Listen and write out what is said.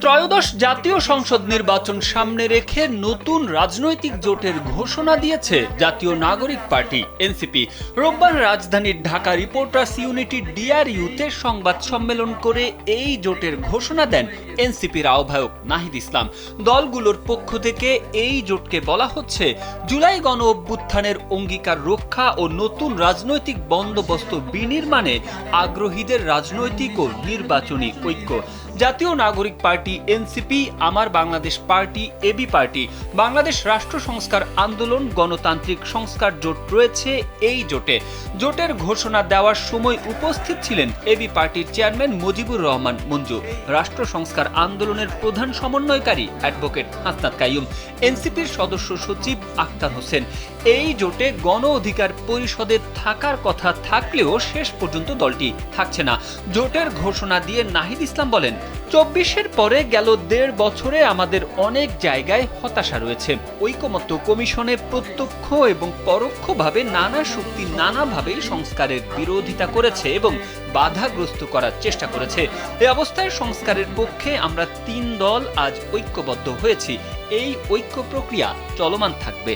ত্রয়োদশ জাতীয় সংসদ নির্বাচন সামনে রেখে নতুন রাজনৈতিক জোটের ঘোষণা দিয়েছে জাতীয় নাগরিক পার্টি এনসিপি। রোববার রাজধানীর ঢাকা রিপোর্টার্স ইউনিটি ডিআরইউতে সংবাদ সম্মেলন করে এই জোটের ঘোষণা দেন এনসিপির আহ্বায়ক নাহিদ ইসলাম। দলগুলোর পক্ষ থেকে এই জোটকে বলা হচ্ছে জুলাই গণ অভ্যুত্থানের অঙ্গীকার রক্ষা ও নতুন রাজনৈতিক বন্দোবস্ত বিনির্মাণে আগ্রহীদের রাজনৈতিক ও নির্বাচনী ঐক্য। জাতীয় নাগরিক পার্টি এনসিপি, আমার Bangladesh party AB party, Bangladesh রাষ্ট্র সংস্কার আন্দোলন, গণতান্ত্রিক সংস্কার জোট রয়েছে এই জোটে। জোটের ঘোষণা দেওয়ার সময় উপস্থিত ছিলেন এবি পার্টির চেয়ারম্যান মুজিবুর রহমান মঞ্জু, রাষ্ট্র সংস্কার আন্দোলনের প্রধান সমন্বয়কারী অ্যাডভোকেট হাসনাত কাইয়ুম, এনসিপির সদস্য সচিব আক্তার হোসেন। এই জোটে গণ অধিকার পরিষদে থাকার কথা থাকলেও শেষ পর্যন্ত দলটি থাকছে না। জোটের ঘোষণা দিয়ে নাহিদ ইসলাম বলেন, ২৪-এর পরে গেল ১.৫ বছরে আমাদের অনেক জায়গায় হতাশা রয়েছে। ঐকমত্য কমিশনে প্রত্যক্ষ এবং পরোক্ষভাবে নানা শক্তি নানাভাবে সংস্কারের বিরোধিতা করেছে এবং বাধাগ্রস্ত করার চেষ্টা করেছে। এই অবস্থায় সংস্কারের পক্ষে আমরা ৩ দল আজ ঐক্যবদ্ধ হয়েছি। এই ঐক্য প্রক্রিয়া চলমান থাকবে।